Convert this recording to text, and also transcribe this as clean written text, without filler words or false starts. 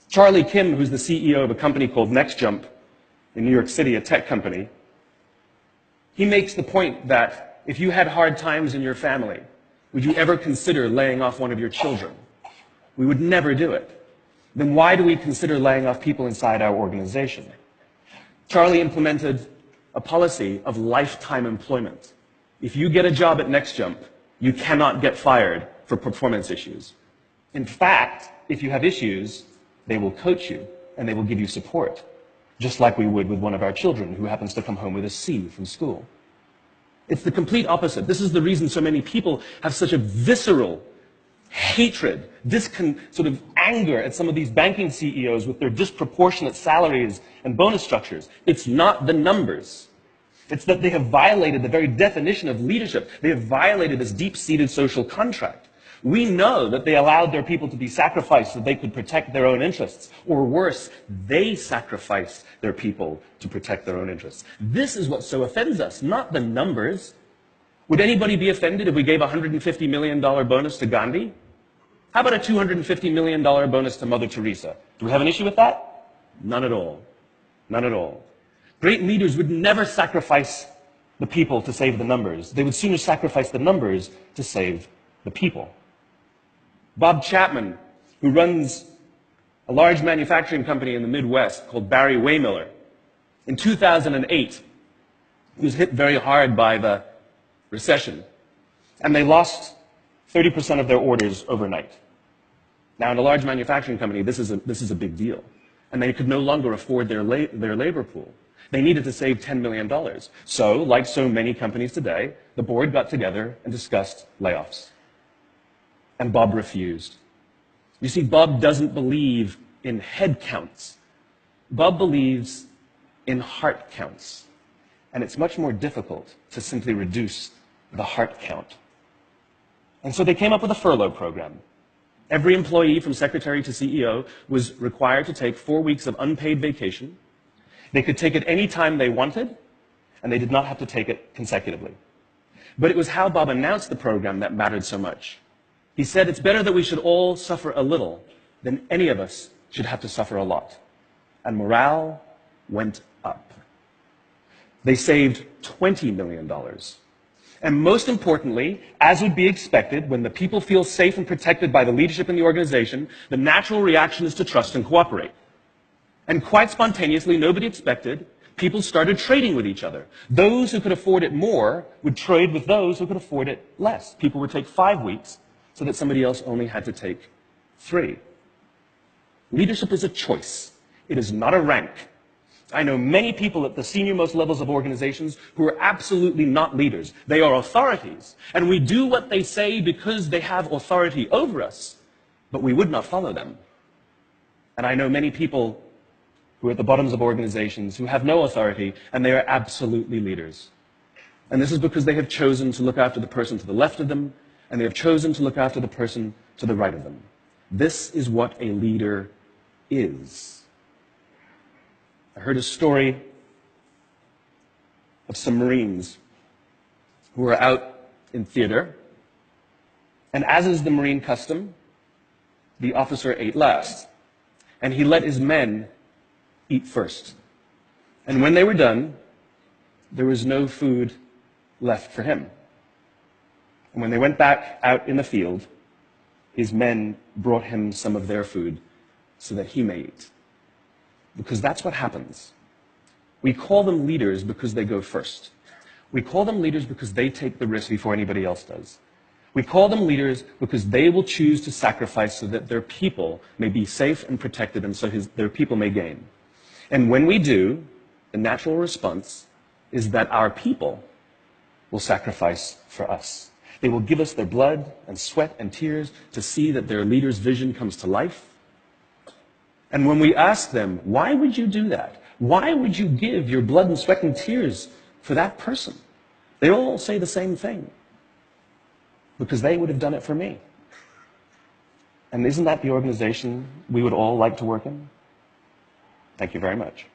Charlie Kim, who's the CEO of a company called NextJump in New York City, a tech company, he makes the point that if you had hard times in your family, would you ever consider laying off one of your children? We would never do it. Then why do we consider laying off people inside our organization? Charlie implemented a policy of lifetime employment. If you get a job at NextJump, you cannot get fired for performance issues. In fact, if you have issues, they will coach you and they will give you support, just like we would with one of our children who happens to come home with a C from school. It's the complete opposite. This is the reason so many people have such a visceral hatred, sort of anger at some of these banking CEOs with their disproportionate salaries and bonus structures. It's not the numbers. It's that they have violated the very definition of leadership. They have violated this deep-seated social contract. We know that they allowed their people to be sacrificed so they could protect their own interests. Or worse, they sacrificed their people to protect their own interests. This is what so offends us, not the numbers. Would anybody be offended if we gave a $150 million bonus to Gandhi? How about a $250 million bonus to Mother Teresa? Do we have an issue with that? None at all. None at all. Great leaders would never sacrifice the people to save the numbers. They would sooner sacrifice the numbers to save the people. Bob Chapman, who runs a large manufacturing company in the Midwest called Barry Waymiller, in 2008, he was hit very hard by the recession, and they lost 30% of their orders overnight. Now, in a large manufacturing company, this is a big deal, and they could no longer afford their labor pool. They needed to save $10 million. So, like so many companies today, the board got together and discussed layoffs. And Bob refused. You see, Bob doesn't believe in head counts. Bob believes in heart counts. And it's much more difficult to simply reduce the heart count. And so they came up with a furlough program. Every employee from secretary to CEO was required to take 4 weeks of unpaid vacation. They could take it any time they wanted, and they did not have to take it consecutively. But it was how Bob announced the program that mattered so much. He said, it's better that we should all suffer a little than any of us should have to suffer a lot. And morale went up. They saved $20 million. And most importantly, as would be expected, when the people feel safe and protected by the leadership in the organization, the natural reaction is to trust and cooperate. And quite spontaneously, nobody expected, people started trading with each other. Those who could afford it more would trade with those who could afford it less. People would take 5 weeks so that somebody else only had to take 3. Leadership is a choice. It is not a rank. I know many people at the senior-most levels of organizations who are absolutely not leaders. They are authorities. And we do what they say because they have authority over us, but we would not follow them. And I know many people who are at the bottoms of organizations who have no authority, and they are absolutely leaders. And this is because they have chosen to look after the person to the left of them, and they have chosen to look after the person to the right of them. This is what a leader is. I heard a story of some Marines who were out in theater, and as is the Marine custom, the officer ate last, and he let his men eat first. And when they were done, there was no food left for him. And when they went back out in the field, his men brought him some of their food so that he may eat. Because that's what happens. We call them leaders because they go first. We call them leaders because they take the risk before anybody else does. We call them leaders because they will choose to sacrifice so that their people may be safe and protected and so their people may gain. And when we do, the natural response is that our people will sacrifice for us. They will give us their blood and sweat and tears to see that their leader's vision comes to life. And when we ask them, why would you do that? Why would you give your blood and sweat and tears for that person? They all say the same thing. Because they would have done it for me. And isn't that the organization we would all like to work in? Thank you very much.